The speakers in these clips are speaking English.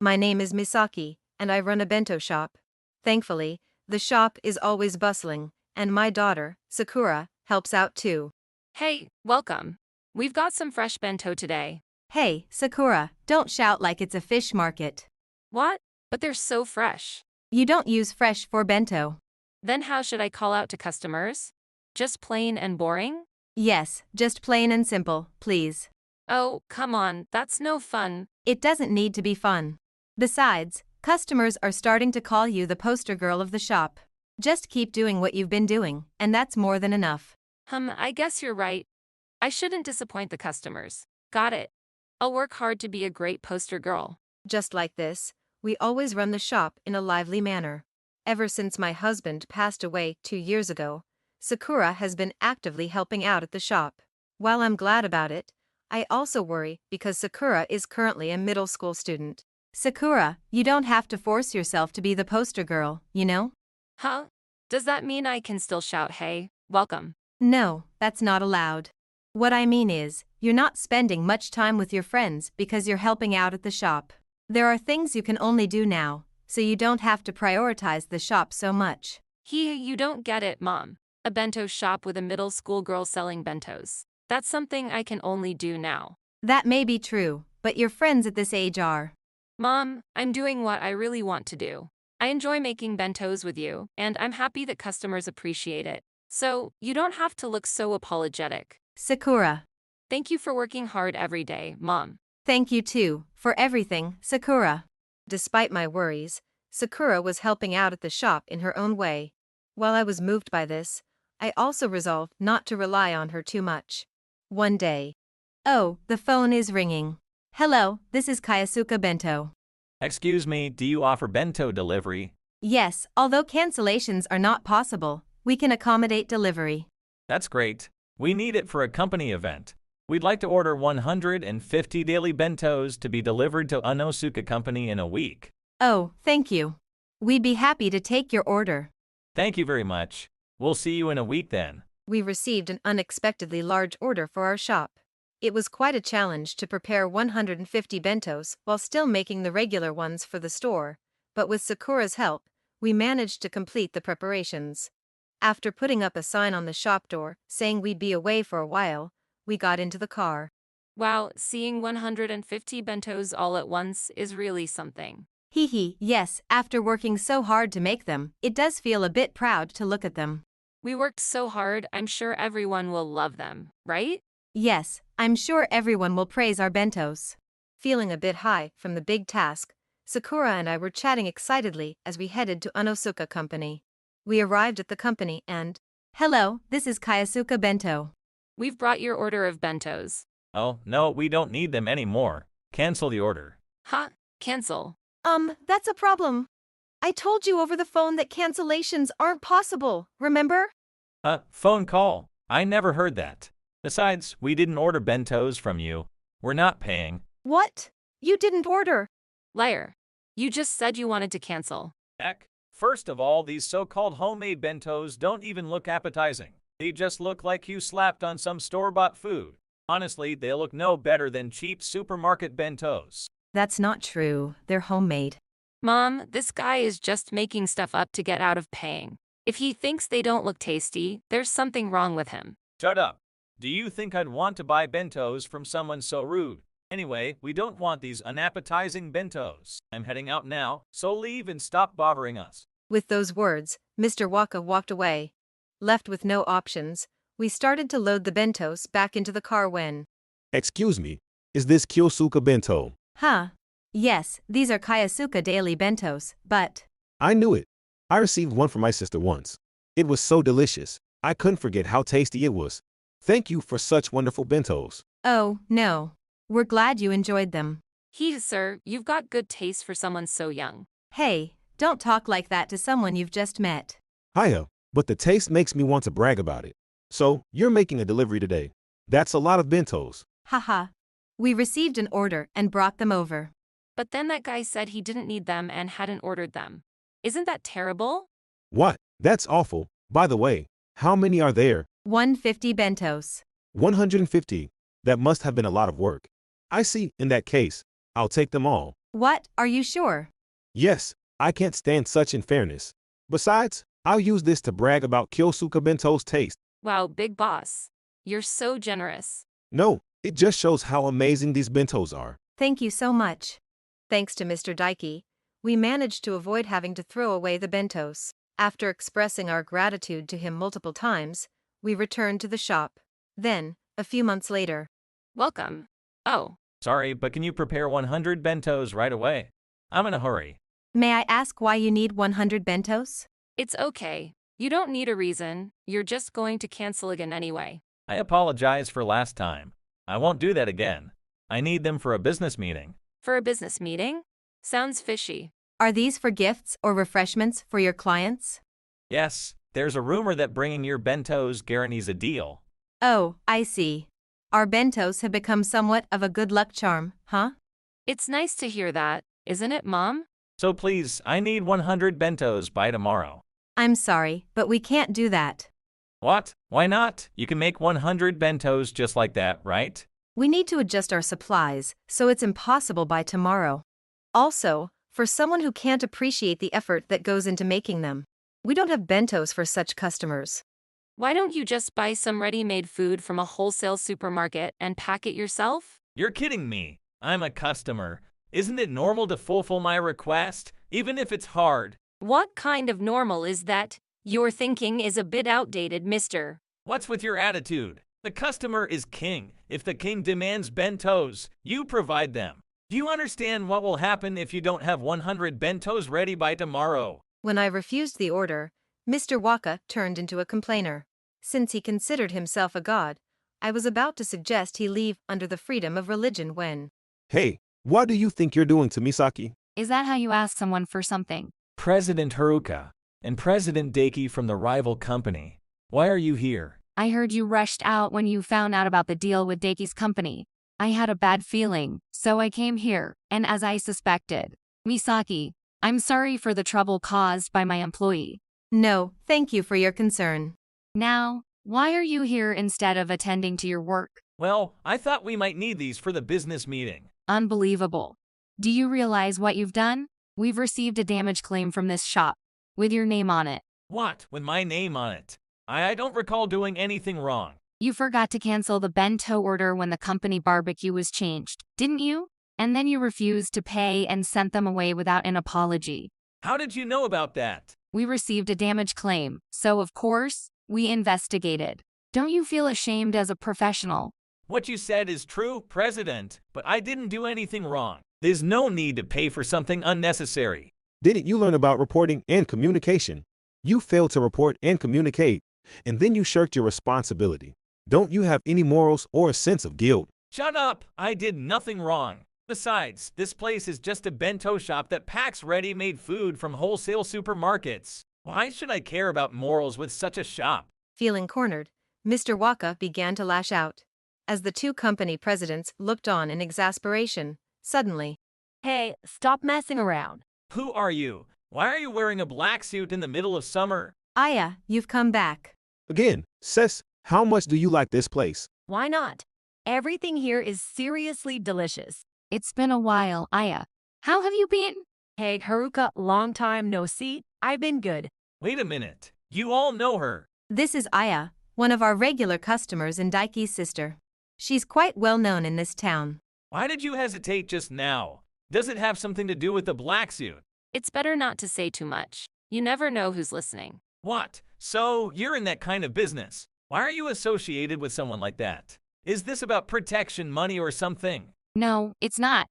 My name is Misaki, and I run a bento shop. Thankfully, the shop is always bustling, and my daughter, Sakura, helps out too. Hey, welcome. We've got some fresh bento today. Hey, Sakura, don't shout like it's a fish market. What? But they're so fresh. You don't use fresh for bento. Then how should I call out to customers? Just plain and boring? Yes, just plain and simple, please. Oh, come on, that's no fun. It doesn't need to be fun. Besides, customers are starting to call you the poster girl of the shop. Just keep doing what you've been doing, and that's more than enough. I guess you're right. I shouldn't disappoint the customers. Got it. I'll work hard to be a great poster girl. Just like this, we always run the shop in a lively manner. Ever since my husband passed away 2 years ago, Sakura has been actively helping out at the shop. While I'm glad about it, I also worry because Sakura is currently a middle school student. Sakura, you don't have to force yourself to be the poster girl, you know? Huh? Does that mean I can still shout, hey, welcome? No, that's not allowed. What I mean is, you're not spending much time with your friends because you're helping out at the shop. There are things you can only do now, so you don't have to prioritize the shop so much. You don't get it, Mom. A bento shop with a middle school girl selling bentos. That's something I can only do now. That may be true, but your friends at this age are. Mom, I'm doing what I really want to do. I enjoy making bentos with you, and I'm happy that customers appreciate it. So, you don't have to look so apologetic. Sakura. Thank you for working hard every day, Mom. Thank you too, for everything, Sakura. Despite my worries, Sakura was helping out at the shop in her own way. While I was moved by this, I also resolved not to rely on her too much. One day. Oh, the phone is ringing. Hello, this is Kayasuka Bento. Excuse me, do you offer bento delivery? Yes, although cancellations are not possible, we can accommodate delivery. That's great. We need it for a company event. We'd like to order 150 daily bentos to be delivered to Anosuka Company in a week. Oh, thank you. We'd be happy to take your order. Thank you very much. We'll see you in a week then. We received an unexpectedly large order for our shop. It was quite a challenge to prepare 150 bentos while still making the regular ones for the store, but with Sakura's help, we managed to complete the preparations. After putting up a sign on the shop door saying we'd be away for a while, we got into the car. Wow, seeing 150 bentos all at once is really something. Hee hee, yes, after working so hard to make them, it does feel a bit proud to look at them. We worked so hard, I'm sure everyone will love them, right? Yes, I'm sure everyone will praise our bentos. Feeling a bit high from the big task, Sakura and I were chatting excitedly as we headed to Anosuka Company. We arrived at the company and, hello, this is Kayasuka Bento. We've brought your order of bentos. Oh, no, we don't need them anymore. Cancel the order. Huh? Cancel. That's a problem. I told you over the phone that cancellations aren't possible, remember? Phone call. I never heard that. Besides, we didn't order bentos from you. We're not paying. What? You didn't order. Liar. You just said you wanted to cancel. Heck. First of all, these so-called homemade bentos don't even look appetizing. They just look like you slapped on some store-bought food. Honestly, they look no better than cheap supermarket bentos. That's not true. They're homemade. Mom, this guy is just making stuff up to get out of paying. If he thinks they don't look tasty, there's something wrong with him. Shut up. Do you think I'd want to buy bentos from someone so rude? Anyway, we don't want these unappetizing bentos. I'm heading out now, so leave and stop bothering us. With those words, Mr. Waka walked away. Left with no options, we started to load the bentos back into the car when... Excuse me, is this Kyosuka Bento? Huh. Yes, these are Kayasuka daily bentos, but... I knew it. I received one from my sister once. It was so delicious. I couldn't forget how tasty it was. Thank you for such wonderful bentos. Oh, no. We're glad you enjoyed them. Sir, you've got good taste for someone so young. Hey, don't talk like that to someone you've just met. Hiya, but the taste makes me want to brag about it. So, you're making a delivery today. That's a lot of bentos. Haha. We received an order and brought them over. But then that guy said he didn't need them and hadn't ordered them. Isn't that terrible? What? That's awful. By the way, how many are there? 150 bentos. 150. That must have been a lot of work. I see. In that case, I'll take them all. What, are you sure? Yes, I can't stand such unfairness. Besides, I'll use this to brag about Kyosuke Bento's taste. Wow, big boss. You're so generous. No, it just shows how amazing these bentos are. Thank you so much. Thanks to Mr. Daiki, we managed to avoid having to throw away the bentos. After expressing our gratitude to him multiple times, we returned to the shop. Then, a few months later. Welcome. Oh, Sorry, but can you prepare 100 bentos right away? I'm in a hurry. May I ask why you need 100 bentos? it's okay. You don't need a reason. You're just going to cancel again anyway. I apologize for last time. I won't do that again. I need them for a business meeting. For a business meeting? Sounds fishy. Are these for gifts or refreshments for your clients? Yes, there's a rumor that bringing your bentos guarantees a deal. Oh, I see. Our bentos have become somewhat of a good luck charm, huh? It's nice to hear that, isn't it, Mom? So please, I need 100 bentos by tomorrow. I'm sorry, but we can't do that. What? Why not? You can make 100 bentos just like that, right? We need to adjust our supplies, so it's impossible by tomorrow. Also, for someone who can't appreciate the effort that goes into making them, we don't have bentos for such customers. Why don't you just buy some ready-made food from a wholesale supermarket and pack it yourself? You're kidding me. I'm a customer. Isn't it normal to fulfill my request, even if it's hard? What kind of normal is that? Your thinking is a bit outdated, mister. What's with your attitude? The customer is king. If the king demands bentos, you provide them. Do you understand what will happen if you don't have 100 bentos ready by tomorrow? When I refused the order, Mr. Waka turned into a complainer. Since he considered himself a god, I was about to suggest he leave under the freedom of religion when. Hey, what do you think you're doing to Misaki? Is that how you ask someone for something? President Haruka and President Daiki from the rival company. Why are you here? I heard you rushed out when you found out about the deal with Daki's company. I had a bad feeling, so I came here, and as I suspected. Misaki, I'm sorry for the trouble caused by my employee. No, thank you for your concern. Now, why are you here instead of attending to your work? Well, I thought we might need these for the business meeting. Unbelievable. Do you realize what you've done? We've received a damage claim from this shop, with your name on it. What? With my name on it? I don't recall doing anything wrong. You forgot to cancel the bento order when the company barbecue was changed, didn't you? And then you refused to pay and sent them away without an apology. How did you know about that? We received a damage claim, so of course, we investigated. Don't you feel ashamed as a professional? What you said is true, President, but I didn't do anything wrong. There's no need to pay for something unnecessary. Didn't you learn about reporting and communication? You failed to report and communicate, and then you shirked your responsibility. Don't you have any morals or a sense of guilt? Shut up! I did nothing wrong. Besides, this place is just a bento shop that packs ready-made food from wholesale supermarkets. Why should I care about morals with such a shop? Feeling cornered, Mr. Waka began to lash out. As the two company presidents looked on in exasperation, suddenly. Hey, stop messing around. Who are you? Why are you wearing a black suit in the middle of summer? Aya, you've come back. Again, Sis, how much do you like this place? Why not? Everything here is seriously delicious. It's been a while, Aya. How have you been? Hey, Haruka, long time no see. I've been good. Wait a minute. You all know her. This is Aya, one of our regular customers and Daiki's sister. She's quite well known in this town. Why did you hesitate just now? Does it have something to do with the black suit? It's better not to say too much. You never know who's listening. What? So, you're in that kind of business. Why are you associated with someone like that? Is this about protection money or something? No, it's not.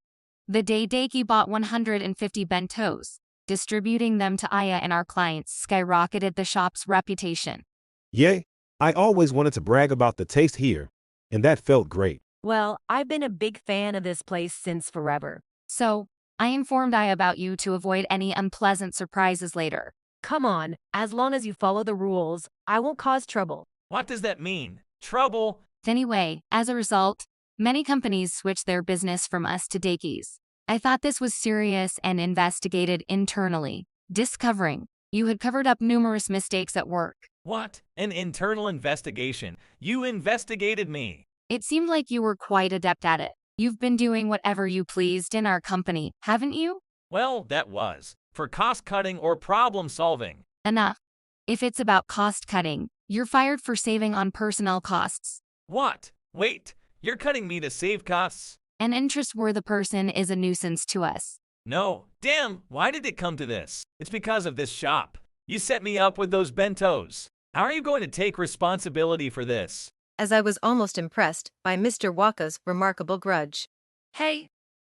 The day Daiki bought 150 bentos, distributing them to Aya and our clients skyrocketed the shop's reputation. Yay, I always wanted to brag about the taste here, and that felt great. Well, I've been a big fan of this place since forever. So, I informed Aya about you to avoid any unpleasant surprises later. Come on, as long as you follow the rules, I won't cause trouble. What does that mean? Trouble? Anyway, as a result, many companies switched their business from us to Daiki's. I thought this was serious and investigated internally, discovering you had covered up numerous mistakes at work. What? An internal investigation? You investigated me. It seemed like you were quite adept at it. You've been doing whatever you pleased in our company, haven't you? Well, that was for cost cutting or problem solving. Enough. If it's about cost cutting, you're fired for saving on personnel costs. What? Wait, you're cutting me to save costs? An interest-worthy person is a nuisance to us. No, damn, why did it come to this? It's because of this shop. You set me up with those bentos. How are you going to take responsibility for this? As I was almost impressed by Mr. Waka's remarkable grudge. Hey,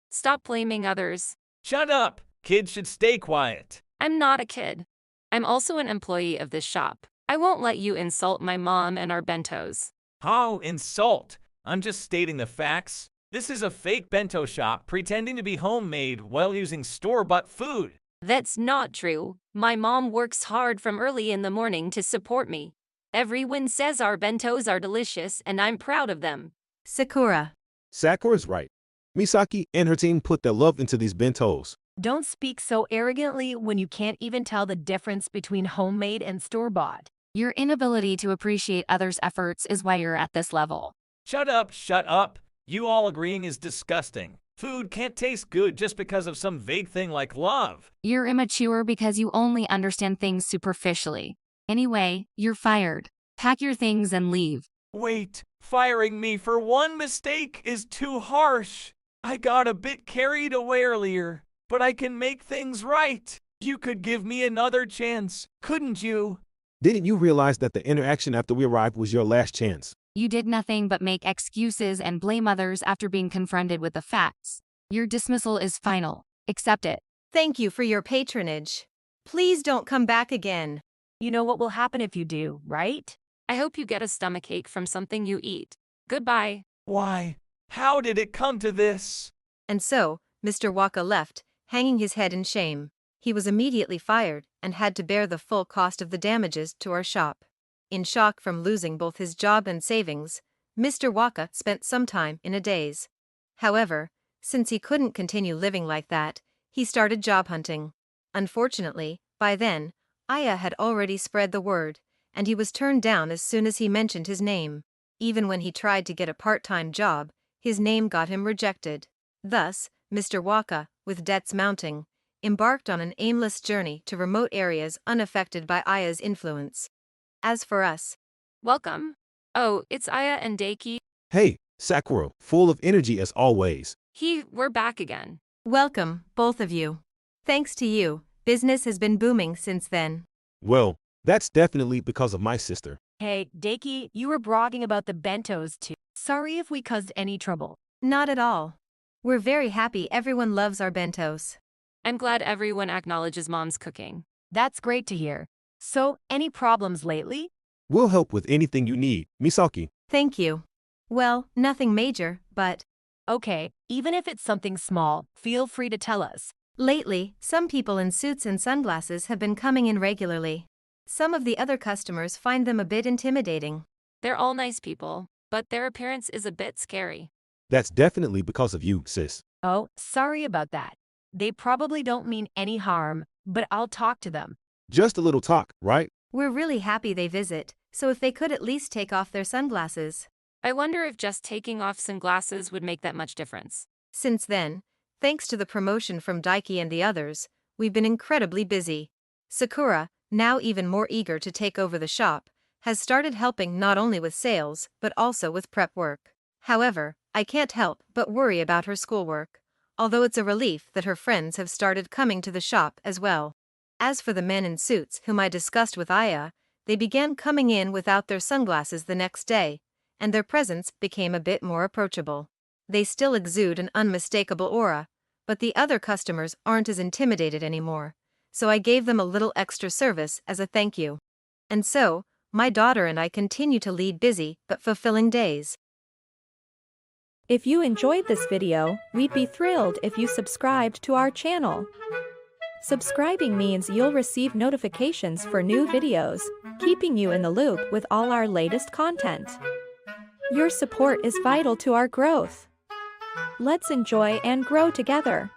stop blaming others. Shut up! Kids should stay quiet. I'm not a kid. I'm also an employee of this shop. I won't let you insult my mom and our bentos. How insult? I'm just stating the facts. This is a fake bento shop pretending to be homemade while using store-bought food. That's not true. My mom works hard from early in the morning to support me. Everyone says our bentos are delicious and I'm proud of them. Sakura. Sakura's right. Misaki and her team put their love into these bentos. Don't speak so arrogantly when you can't even tell the difference between homemade and store-bought. Your inability to appreciate others' efforts is why you're at this level. Shut up, shut up. You all agreeing is disgusting. Food can't taste good just because of some vague thing like love. You're immature because you only understand things superficially. Anyway, you're fired. Pack your things and leave. Wait, firing me for one mistake is too harsh. I got a bit carried away earlier, but I can make things right. You could give me another chance, couldn't you? Didn't you realize that the interaction after we arrived was your last chance? You did nothing but make excuses and blame others after being confronted with the facts. Your dismissal is final. Accept it. Thank you for your patronage. Please don't come back again. You know what will happen if you do, right? I hope you get a stomachache from something you eat. Goodbye. Why? How did it come to this? And so, Mr. Waka left, hanging his head in shame. He was immediately fired and had to bear the full cost of the damages to our shop. In shock from losing both his job and savings, Mr. Waka spent some time in a daze. However, since he couldn't continue living like that, he started job hunting. Unfortunately, by then, Aya had already spread the word, and he was turned down as soon as he mentioned his name. Even when he tried to get a part-time job, his name got him rejected. Thus, Mr. Waka, with debts mounting, embarked on an aimless journey to remote areas unaffected by Aya's influence. As for us, Welcome. Oh, it's Aya and Daiki. Hey, Sakura, full of energy as always. We're back again. welcome, both of you. Thanks to you, business has been booming since then. Well, that's definitely because of my sister. Hey, Daiki, you were bragging about the bentos too. Sorry if we caused any trouble. Not at all. We're very happy everyone loves our bentos. I'm glad everyone acknowledges mom's cooking. That's great to hear. So, any problems lately? We'll help with anything you need, Misaki. Thank you. Well, nothing major, but Okay, even if it's something small, feel free to tell us. lately, some people in suits and sunglasses have been coming in regularly. Some of the other customers find them a bit intimidating. They're all nice people, but their appearance is a bit scary. That's definitely because of you, sis. Oh, sorry about that. They probably don't mean any harm, but I'll talk to them. Just a little talk, right? We're really happy they visit, so if they could at least take off their sunglasses. I wonder if just taking off sunglasses would make that much difference. Since then, thanks to the promotion from Daiki and the others, we've been incredibly busy. Sakura, now even more eager to take over the shop, has started helping not only with sales but also with prep work. However, I can't help but worry about her schoolwork, although it's a relief that her friends have started coming to the shop as well. As for the men in suits whom I discussed with Aya, they began coming in without their sunglasses the next day, and their presence became a bit more approachable. They still exude an unmistakable aura, but the other customers aren't as intimidated anymore, so I gave them a little extra service as a thank you. And so, my daughter and I continue to lead busy but fulfilling days. If you enjoyed this video, we'd be thrilled if you subscribed to our channel. Subscribing means you'll receive notifications for new videos, keeping you in the loop with all our latest content. Your support is vital to our growth. Let's enjoy and grow together.